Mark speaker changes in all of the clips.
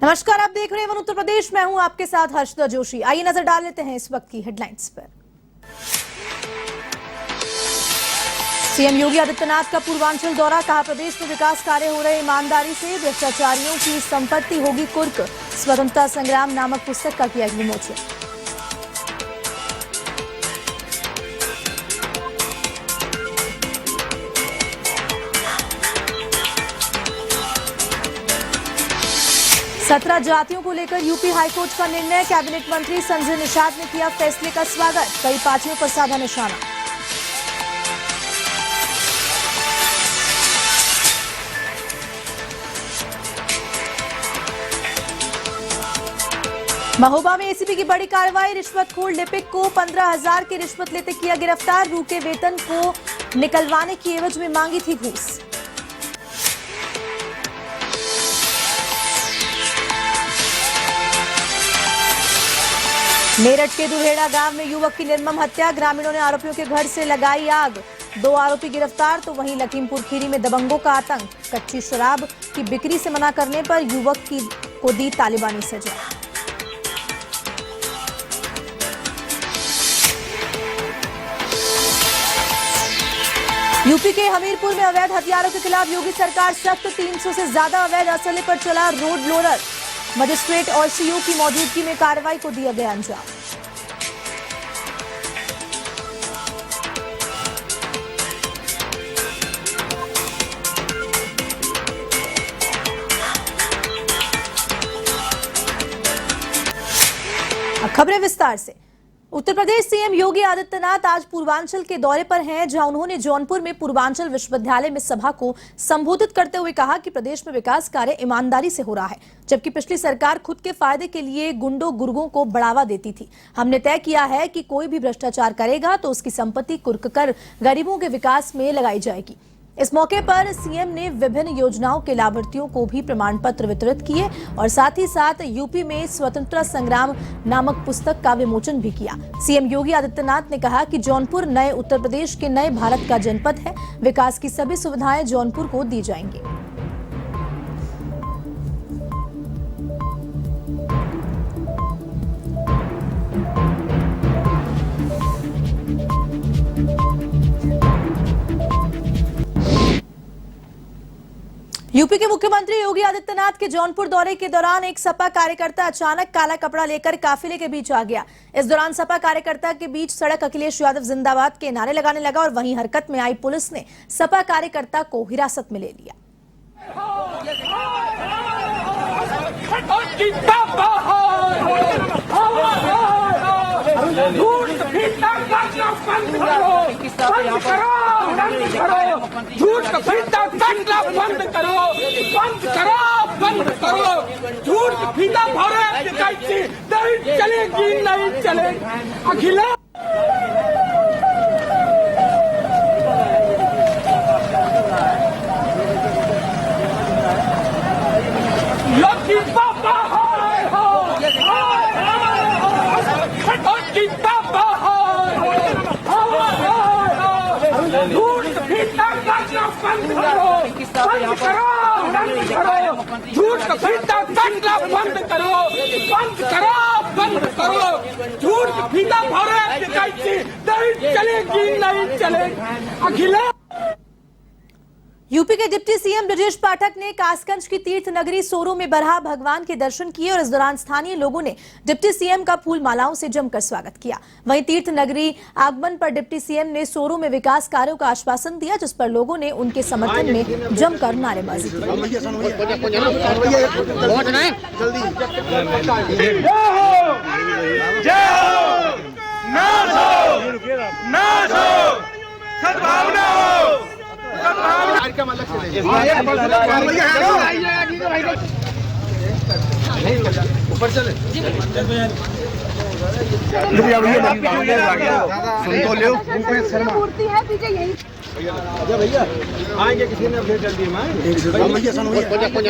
Speaker 1: नमस्कार, आप देख रहे हैं वन उत्तर प्रदेश। मैं हूं आपके साथ हर्षदा जोशी। आइए नजर डाल लेते हैं इस वक्त की हेडलाइंस पर। सीएम योगी आदित्यनाथ का पूर्वांचल दौरा, कहा प्रदेश में विकास कार्य हो रहे ईमानदारी से, भ्रष्टाचारियों की संपत्ति होगी कुर्क। स्वतंत्रता संग्राम नामक पुस्तक का किया विमोचन। सत्रह जातियों को लेकर यूपी हाईकोर्ट का निर्णय, कैबिनेट मंत्री संजय निषाद ने किया फैसले का स्वागत। कई पार्टियों पर साधा निशाना। महोबा में एसीबी की बड़ी कार्रवाई, रिश्वतखोर लिपिक को 15,000 की रिश्वत लेते किया गिरफ्तार। रुके वेतन को निकलवाने की एवज में मांगी थी घूस। मेरठ के दुहेड़ा गांव में युवक की निर्मम हत्या, ग्रामीणों ने आरोपियों के घर से लगाई आग। 2 आरोपी गिरफ्तार, तो वहीं लखीमपुर खीरी में दबंगों का आतंक। कच्ची शराब की बिक्री से मना करने पर युवक को दी तालिबानी सजा। यूपी के हमीरपुर में अवैध हथियारों के खिलाफ योगी सरकार सख्त, 300 से ज्यादा अवैध असले पर चला रोड लोडर। मजिस्ट्रेट और सीओ की मौजूदगी में कार्रवाई को दिया गया अंजाम। अब खबरें विस्तार से। उत्तर प्रदेश सीएम योगी आदित्यनाथ आज पूर्वांचल के दौरे पर हैं, जहां उन्होंने जौनपुर में पूर्वांचल विश्वविद्यालय में सभा को संबोधित करते हुए कहा कि प्रदेश में विकास कार्य ईमानदारी से हो रहा है, जबकि पिछली सरकार खुद के फायदे के लिए गुंडों गुर्गों को बढ़ावा देती थी। हमने तय किया है कि कोई भी भ्रष्टाचार करेगा तो उसकी संपत्ति कुर्क कर गरीबों के विकास में लगाई जाएगी। इस मौके पर सीएम ने विभिन्न योजनाओं के लाभार्थियों को भी प्रमाण पत्र वितरित किए और साथ ही साथ यूपी में स्वतंत्रता संग्राम नामक पुस्तक का विमोचन भी किया। सीएम योगी आदित्यनाथ ने कहा कि जौनपुर नए उत्तर प्रदेश के नए भारत का जनपद है, विकास की सभी सुविधाएं जौनपुर को दी जाएंगी। यूपी के मुख्यमंत्री योगी आदित्यनाथ के जौनपुर दौरे के दौरान एक सपा कार्यकर्ता अचानक काला कपड़ा लेकर काफिले के बीच आ गया। इस दौरान सपा कार्यकर्ता के बीच सड़क अखिलेश यादव जिंदाबाद के नारे लगाने लगा और वहीं हरकत में आई पुलिस ने सपा कार्यकर्ता को हिरासत में ले लिया।
Speaker 2: झूठ का फीता काटना बंद करो, बंद करो, बंद करो। झूठ का फीता भरे नहीं चलेगी, नहीं चलेगी। अखिलेश लकी पापा झूठ का फीता काटना बंद करो, बंद करो, बंद करो। झूठ का फीता काटना बंद करो, बंद करो, बंद करो। झूठ का फीता भरे नहीं चलेगी, नहीं चलेगी। अखिलेश।
Speaker 1: यूपी के डिप्टी सीएम ब्रजेश पाठक ने कासगंज की तीर्थ नगरी सोरू में बरहा भगवान के दर्शन किए और इस दौरान स्थानीय लोगों ने डिप्टी सीएम का फूल मालाओं से जमकर स्वागत किया। वहीं तीर्थ नगरी आगमन पर डिप्टी सीएम ने सोरू में विकास कार्यों का आश्वासन दिया, जिस पर लोगों ने उनके समर्थन में जमकर नारेबाजी की।
Speaker 2: ऊपर चले सुन तो लो मूर्ति है पीछे यही भैया आएंगे किसी ने अपडेट जल्दी भैया सुनो जल्दी
Speaker 1: जय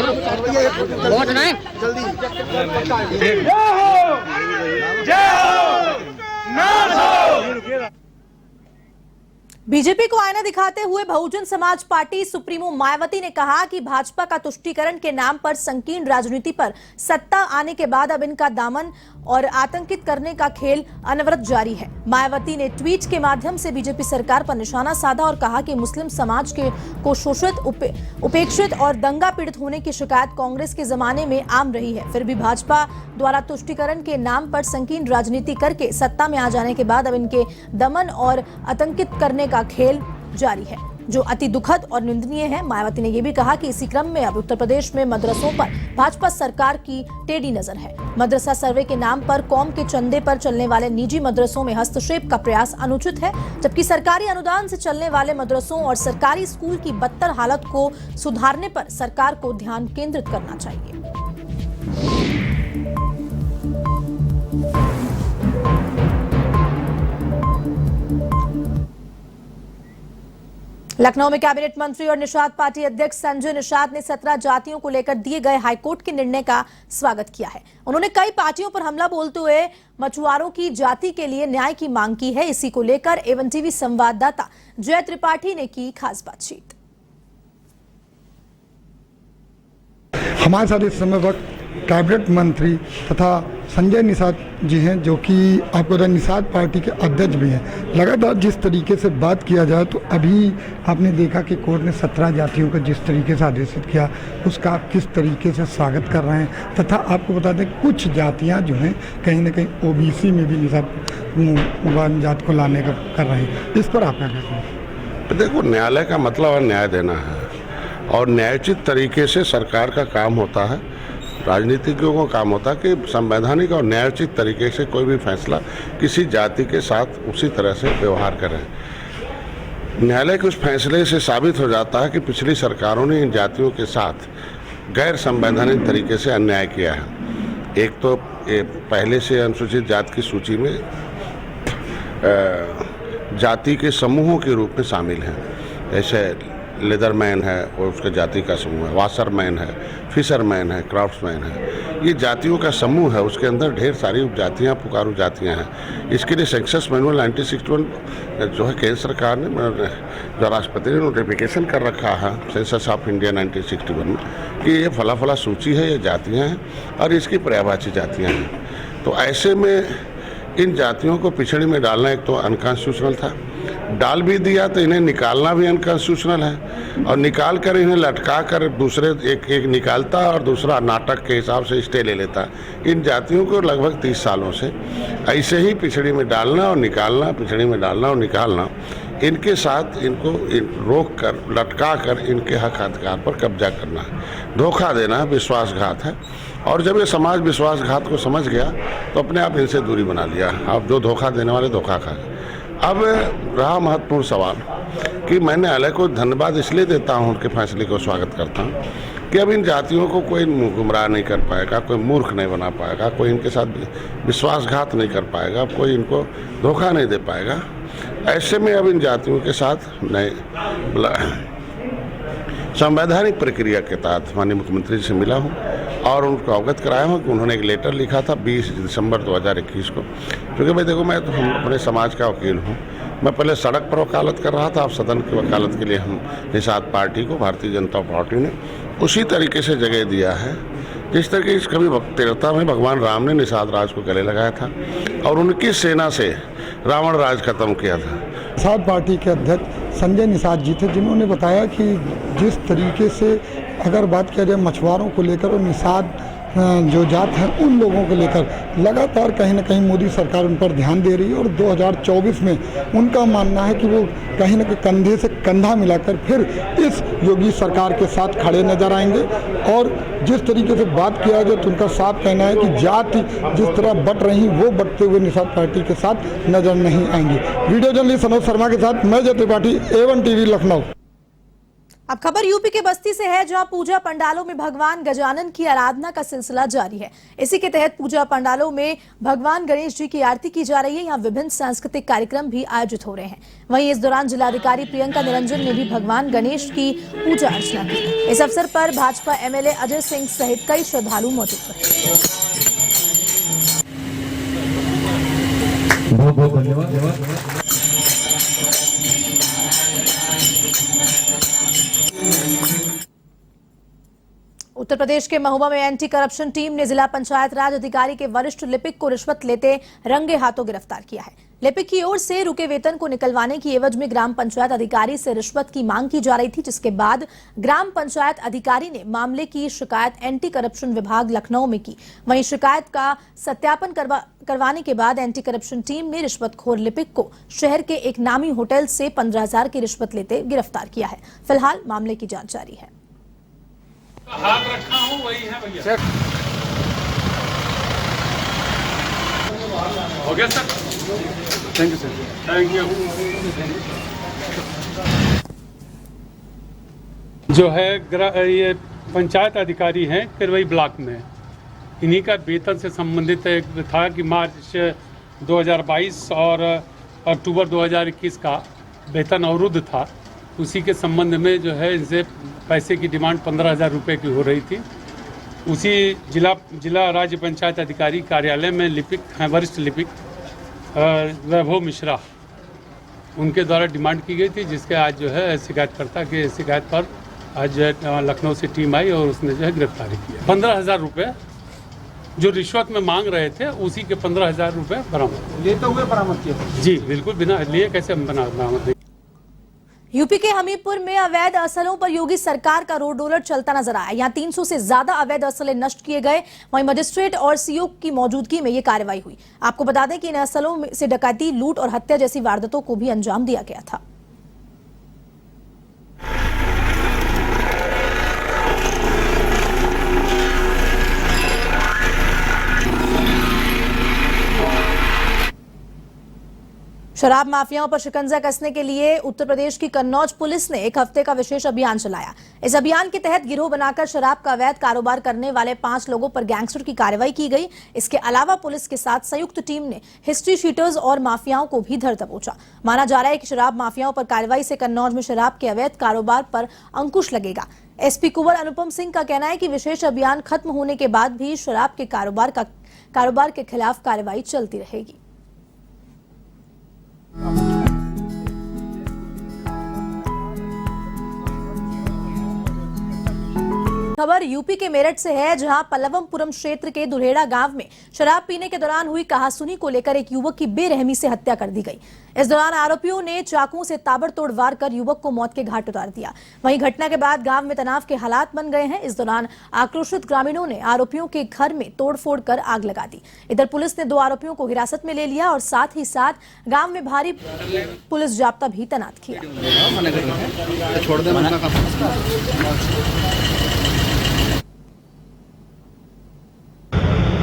Speaker 1: हो। बीजेपी को आईना दिखाते हुए बहुजन समाज पार्टी सुप्रीमो मायावती ने कहा कि भाजपा का तुष्टीकरण के नाम पर संकीर्ण राजनीति पर सत्ता आने के बाद अब इनका दामन और आतंकित करने का खेल अनवरत जारी है। मायावती ने ट्वीट के माध्यम से बीजेपी सरकार पर निशाना साधा और कहा कि मुस्लिम समाज को शोषित, उपेक्षित और दंगा पीड़ित होने की शिकायत कांग्रेस के जमाने में आम रही है। फिर भी भाजपा द्वारा तुष्टीकरण के नाम पर संकीर्ण राजनीति करके सत्ता में आ जाने के बाद अब इनके दमन और आतंकित करने का खेल जारी है, जो अति दुखद और निंदनीय है। मायावती ने यह भी कहा कि इसी क्रम में अब उत्तर प्रदेश में मदरसों पर भाजपा सरकार की टेढ़ी नजर है। मदरसा सर्वे के नाम पर कौम के चंदे पर चलने वाले निजी मदरसों में हस्तक्षेप का प्रयास अनुचित है, जबकि सरकारी अनुदान से चलने वाले मदरसों और सरकारी स्कूल की बदतर हालत को सुधारने पर सरकार को ध्यान केंद्रित करना चाहिए। लखनऊ में कैबिनेट मंत्री और निषाद पार्टी अध्यक्ष संजय निषाद ने 17 जातियों को लेकर दिए गए हाईकोर्ट के निर्णय का स्वागत किया है। उन्होंने कई पार्टियों पर हमला बोलते हुए मछुआरों की जाति के लिए न्याय की मांग की है। इसी को लेकर एवन टीवी संवाददाता जय त्रिपाठी ने की खास बातचीत।
Speaker 3: हमारे साथ इस समय वक्त कैबिनेट मंत्री तथा संजय निषाद जी हैं, जो कि आपको पता है निषाद पार्टी के अध्यक्ष भी हैं। लगातार जिस तरीके से बात किया जाए तो अभी आपने देखा कि कोर्ट ने 17 जातियों को जिस तरीके से आदेशित किया, उसका आप किस तरीके से स्वागत कर रहे हैं। तथा आपको बता दें कुछ जातियां जो हैं कहीं ना कहीं ओबीसी में भी निषाद जात को लाने का कर रहे हैं। इस पर आप क्या कहते हैं?
Speaker 4: देखो, न्यायालय का मतलब न्याय देना है और न्यायोचित तरीके से सरकार का काम होता है, राजनीतिज्ञों को काम होता है कि संवैधानिक और न्यायोचित तरीके से कोई भी फैसला किसी जाति के साथ उसी तरह से व्यवहार करें। न्यायालय के उस फैसले से साबित हो जाता है कि पिछली सरकारों ने इन जातियों के साथ गैर संवैधानिक तरीके से अन्याय किया है। एक तो पहले से अनुसूचित जाति की सूची में जाति के समूहों के रूप में शामिल हैं, जैसे लेदरमैन है और उसके जाति का समूह है, वाशरमैन है, फिशरमैन है, क्राफ्ट्समैन है। ये जातियों का समूह है, उसके अंदर ढेर सारी उपजातियाँ, पुकारू जातियाँ हैं। इसके लिए सेंसस मैनुअल 1961 जो है केंद्र सरकार ने, जो राष्ट्रपति ने नोटिफिकेशन कर रखा है सेंसस ऑफ इंडिया 1961 में, कि ये फला फला सूची है, ये जातियाँ हैं और इसकी पर्यायवाची जातियाँ हैं। तो ऐसे में इन जातियों को पिछड़ी में डालना एक तो अनकॉन्स्टिट्यूशनल था, डाल भी दिया तो इन्हें निकालना भी अनकॉन्स्टिट्यूशनल है, और निकाल कर इन्हें लटका कर दूसरे एक निकालता और दूसरा नाटक के हिसाब से स्टे ले लेता। इन जातियों को लगभग 30 सालों से ऐसे ही पिछड़ी में डालना और निकालना, पिछड़ी में डालना और निकालना, इनके साथ इनको रोक कर, लटका कर इनके हक अधिकार पर कब्जा करना है, धोखा देना है, विश्वासघात है। और जब ये समाज विश्वासघात को समझ गया तो अपने आप इनसे दूरी बना लिया। अब जो धोखा देने वाले धोखा खा गए। अब रहा महत्वपूर्ण सवाल कि मैं न्यायालय को धन्यवाद इसलिए देता हूं, उनके फैसले को स्वागत करता हूं कि अब इन जातियों को कोई गुमराह नहीं कर पाएगा, कोई मूर्ख नहीं बना पाएगा, कोई इनके साथ विश्वासघात नहीं कर पाएगा, कोई इनको धोखा नहीं दे पाएगा। ऐसे में अब इन जातियों के साथ नए संवैधानिक प्रक्रिया के तहत माननीय मुख्यमंत्री जी से मिला हूँ और उनको अवगत कराया हूँ कि उन्होंने एक लेटर लिखा था 20 दिसंबर 2021 को। क्योंकि भाई देखो, मैं तो अपने समाज का वकील हूँ, मैं पहले सड़क पर वकालत कर रहा था, अब सदन की वकालत के लिए हम निषाद पार्टी को, भारतीय जनता पार्टी ने उसी तरीके से जगह दिया है जिस तरह की कभी त्रेता में भगवान राम ने निषाद राज को गले लगाया था और उनकी सेना से रावण राज खत्म किया था।
Speaker 3: निषाद पार्टी के अध्यक्ष संजय निषाद जी थे, जिन्होंने बताया कि जिस तरीके से अगर बात किया जाए मछुआरों को लेकर और निषाद जो जात हैं उन लोगों को लेकर लगातार कहीं ना कहीं मोदी सरकार उन पर ध्यान दे रही है और 2024 में उनका मानना है कि वो कहीं ना कहीं कंधे से कंधा मिलाकर फिर इस योगी सरकार के साथ खड़े नजर आएंगे। और जिस तरीके से बात किया जाए तो उनका साफ कहना है कि जाति जिस तरह बट रही वो बटते हुए निषाद पार्टी के साथ नजर नहीं आएंगे। वीडियो जर्नलिस्ट सनोज शर्मा के साथ मैं जय त्रिपाठी, A1 TV लखनऊ।
Speaker 1: अब खबर यूपी के बस्ती से है, जहां पूजा पंडालों में भगवान गजानन की आराधना का सिलसिला जारी है। इसी के तहत पूजा पंडालों में भगवान गणेश जी की आरती की जा रही है। यहां विभिन्न सांस्कृतिक कार्यक्रम भी आयोजित हो रहे हैं। वहीं इस दौरान जिलाधिकारी प्रियंका निरंजन ने भी भगवान गणेश की पूजा अर्चना की। इस अवसर पर भाजपा MLA अजय सिंह सहित कई श्रद्धालु मौजूद रहे।
Speaker 5: बहुत बहुत धन्यवाद।
Speaker 1: उत्तर प्रदेश के महुआ में एंटी करप्शन टीम ने जिला पंचायत राज अधिकारी के वरिष्ठ लिपिक को रिश्वत लेते रंगे हाथों गिरफ्तार किया है। लिपिक की ओर से रुके वेतन को निकलवाने की एवज में ग्राम पंचायत अधिकारी से रिश्वत की मांग की जा रही थी, जिसके बाद ग्राम पंचायत अधिकारी ने मामले की शिकायत एंटी करप्शन विभाग लखनऊ में की। वहीं शिकायत का सत्यापन करवाने के बाद एंटी करप्शन टीम ने रिश्वतखोर लिपिक को शहर के एक नामी होटल से 15,000 की रिश्वत लेते गिरफ्तार किया है। फिलहाल मामले की जांच जारी है।
Speaker 5: हाथ रखा हूँ वही है भैया। हो गया sir. Thank you sir. Thank you. जो है ये पंचायत अधिकारी हैं किरवई ब्लॉक में, इन्हीं का वेतन से संबंधित एक था कि मार्च 2022 और अक्टूबर 2021 का वेतन अवरुद्ध था। उसी के संबंध में जो है इनसे पैसे की डिमांड 15,000 रुपये की हो रही थी। उसी जिला राज्य पंचायत अधिकारी कार्यालय में लिपिक हैं, वरिष्ठ लिपिक वैभव मिश्रा, उनके द्वारा डिमांड की गई थी, जिसके आज जो है शिकायतकर्ता के शिकायत पर आज लखनऊ से टीम आई और उसने जो है गिरफ्तारी की। 15,000 रुपये जो रिश्वत में मांग रहे थे, उसी के 15,000 रुपये बरामद।
Speaker 6: ये तो हुए बरामद किए?
Speaker 5: जी बिल्कुल, बिना लिए कैसे हम बरामद।
Speaker 1: यूपी के हमीरपुर में अवैध असलों पर योगी सरकार का रोड रोलर चलता नजर आया। यहां 300 से ज्यादा अवैध असले नष्ट किए गए। वहीं मजिस्ट्रेट और सीओ की मौजूदगी में यह कार्रवाई हुई। आपको बता दें कि इन असलों से डकैती, लूट और हत्या जैसी वारदातों को भी अंजाम दिया गया था। शराब माफियाओं पर शिकंजा कसने के लिए उत्तर प्रदेश की कन्नौज पुलिस ने एक हफ्ते का विशेष अभियान चलाया। इस अभियान के तहत गिरोह बनाकर शराब का अवैध कारोबार करने वाले 5 लोगों पर गैंगस्टर की कार्रवाई की गई। इसके अलावा पुलिस के साथ संयुक्त टीम ने हिस्ट्री शीटर्स और माफियाओं को भी धर दबोचा। माना जा रहा है कि शराब माफियाओं पर कार्रवाई से कन्नौज में शराब के अवैध कारोबार पर अंकुश लगेगा। एसपी कुंवर अनुपम सिंह का कहना है कि विशेष अभियान खत्म होने के बाद भी शराब के कारोबार के खिलाफ कार्रवाई चलती रहेगी। खबर यूपी के मेरठ से है, जहां पल्लवमपुरम क्षेत्र के दुल्हेड़ा गांव में शराब पीने के दौरान हुई कहासुनी को लेकर एक युवक की बेरहमी से हत्या कर दी गई। इस दौरान आरोपियों ने चाकुओं से ताबड़तोड़ वार कर युवक को मौत के घाट उतार दिया। वहीं घटना के बाद गांव में तनाव के हालात बन गए हैं। इस दौरान आक्रोशित ग्रामीणों ने आरोपियों के घर में तोड़फोड़ कर आग लगा दी। इधर पुलिस ने 2 आरोपियों को हिरासत में ले लिया और साथ ही साथ गांव में भारी पुलिस जाब्ता भी तैनात किया।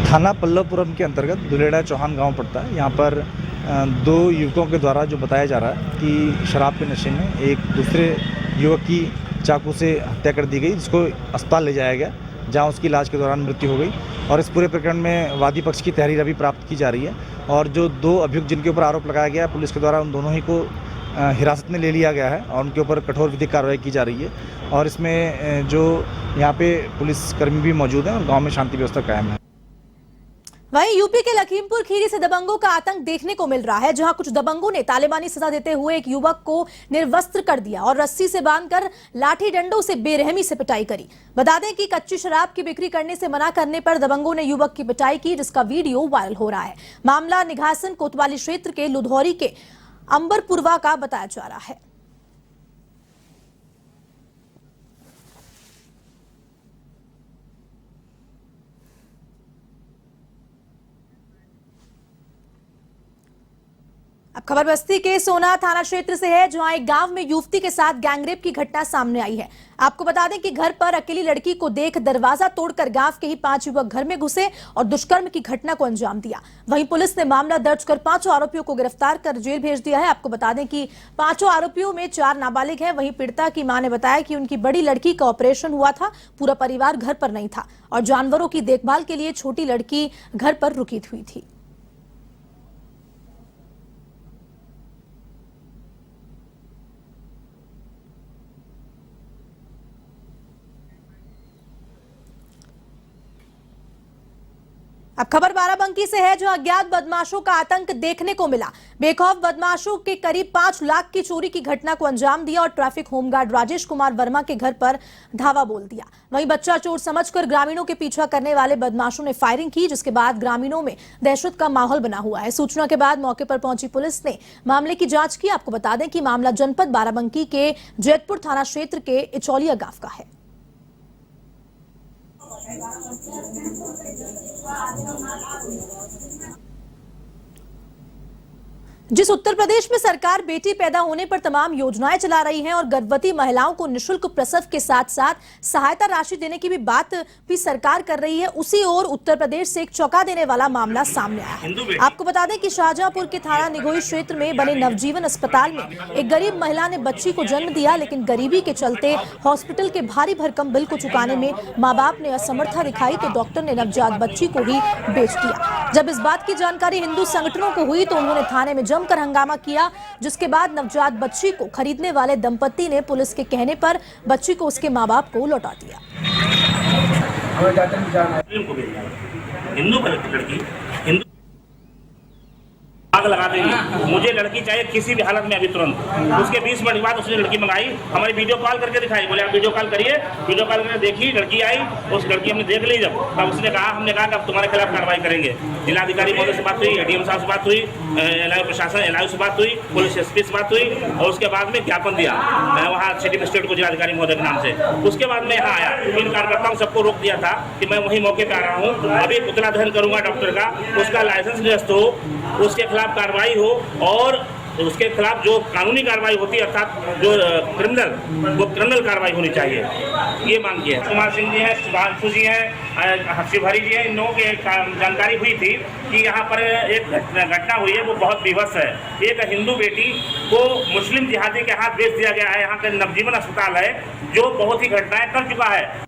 Speaker 6: थाना पल्लवपुरम के अंतर्गत दुलेड़ा चौहान गांव पड़ता है। यहाँ पर 2 युवकों के द्वारा जो बताया जा रहा है कि शराब के नशे में एक दूसरे युवक की चाकू से हत्या कर दी गई, जिसको अस्पताल ले जाया गया, जहां उसकी इलाज के दौरान मृत्यु हो गई। और इस पूरे प्रकरण में वादी पक्ष की तहरीर अभी प्राप्त की जा रही है और जो 2 अभियुक्त जिनके ऊपर आरोप लगाया गया पुलिस के द्वारा, उन दोनों ही को हिरासत में ले लिया गया है और उनके ऊपर कठोर विधिक कार्रवाई की जा रही है। और इसमें जो यहाँ पे पुलिसकर्मी भी मौजूद हैं और गाँव में शांति व्यवस्था कायम है।
Speaker 1: वहीं यूपी के लखीमपुर खीरी से दबंगों का आतंक देखने को मिल रहा है, जहां कुछ दबंगों ने तालिबानी सजा देते हुए एक युवक को निर्वस्त्र कर दिया और रस्सी से बांधकर लाठी डंडों से बेरहमी से पिटाई करी। बता दें कि कच्ची शराब की बिक्री करने से मना करने पर दबंगों ने युवक की पिटाई की, जिसका वीडियो वायरल हो रहा है। मामला निघासन कोतवाली क्षेत्र के लुधौरी के अंबरपुरवा का बताया जा रहा है। अब खबर बस्ती के सोना थाना क्षेत्र से है, जहां एक गांव में युवती के साथ गैंगरेप की घटना सामने आई है। आपको बता दें कि घर पर अकेली लड़की को देख दरवाजा तोड़कर गांव के ही 5 युवक घर में घुसे और दुष्कर्म की घटना को अंजाम दिया। वहीं पुलिस ने मामला दर्ज कर 5 आरोपियों को गिरफ्तार कर जेल भेज दिया है। आपको बता दें कि 5 आरोपियों में 4 नाबालिग हैं। वहीं पीड़िता की मां ने बताया कि उनकी बड़ी लड़की का ऑपरेशन हुआ था, पूरा परिवार घर पर नहीं था और जानवरों की देखभाल के लिए छोटी लड़की घर पर रुकी हुई थी। अब खबर बाराबंकी से है, जहां अज्ञात बदमाशों का आतंक देखने को मिला। बेखौफ बदमाशों के करीब 5 लाख की चोरी की घटना को अंजाम दिया और ट्रैफिक होमगार्ड राजेश कुमार वर्मा के घर पर धावा बोल दिया। वहीं बच्चा चोर समझकर ग्रामीणों के पीछा करने वाले बदमाशों ने फायरिंग की, जिसके बाद ग्रामीणों में दहशत का माहौल बना हुआ है। सूचना के बाद मौके पर पहुंची पुलिस ने मामले की जांच की। आपको बता दें कि मामला जनपद बाराबंकी के जैतपुर थाना क्षेत्र के इचौलिया गांव का है। जिस उत्तर प्रदेश में सरकार बेटी पैदा होने पर तमाम योजनाएं चला रही है और गर्भवती महिलाओं को निःशुल्क प्रसव के साथ साथ सहायता राशि देने की भी बात भी सरकार कर रही है, उसी ओर उत्तर प्रदेश से एक चौंका देने वाला मामला सामने आया है। आपको बता दें कि शाहजहांपुर के थाना निगोई क्षेत्र में बने नवजीवन अस्पताल में एक गरीब महिला ने बच्ची को जन्म दिया, लेकिन गरीबी के चलते हॉस्पिटल के भारी भरकम बिल को चुकाने में माँ बाप ने असमर्थता दिखाई तो डॉक्टर ने नवजात बच्ची को ही बेच दिया। जब इस बात की जानकारी हिंदू संगठनों को हुई तो उन्होंने थाने में जमकर हंगामा किया, जिसके बाद नवजात बच्ची को खरीदने वाले दंपति ने पुलिस के कहने पर बच्ची को उसके मां बाप को लौटा दिया।
Speaker 7: हिंदू लड़की हिंदू आग लगा देगी। मुझे लड़की चाहिए किसी भी हालत में अभी तुरंत। उसके 20 मिनट के बाद उसने लड़की मंगाई, हमारी वीडियो कॉल करके दिखाई। बोले आप वीडियो कॉल करिए। वीडियो कॉल करके देखी, लड़की आई। उस लड़की हमने देख ली। जब तब उसने कहा, हमने कहा कि अब तुम्हारे खिलाफ कार्रवाई करेंगे। जिलाधिकारी महोदय से बात हुई, एडीएम साहब से बात हुई, एलआईयू प्रशासन एलआईयू से बात हुई, पुलिस एसपी से बात हुई और उसके बाद में ज्ञापन दिया वहाँ सिटी मजिस्ट्रेट को जिलाधिकारी महोदय के नाम से। उसके बाद में यहाँ आया, इन कार्यकर्ताओं सबको रोक दिया था कि मैं वहीं मौके पर आ रहा हूँ, अभी पुतला दहन करूंगा डॉक्टर का, उसका लाइसेंस निरस्त हो, उसके खिलाफ कार्रवाई हो और उसके खिलाफ जो कानूनी कार्रवाई होती है अर्थात जो क्रिमिनल, वो क्रिमिनल कार्रवाई होनी चाहिए, ये मांग की है। कुमार सिंह जी हैं, सुधांशु जी हैं, शिवहरी जी हैं, इन लोगों की जानकारी हुई थी कि यहाँ पर एक घटना हुई है, वो बहुत विवश है। एक हिंदू बेटी को मुस्लिम जिहादी के हाथ बेच दिया गया है। यहाँ का नवजीवन अस्पताल है जो बहुत ही घटनाएं कर चुका है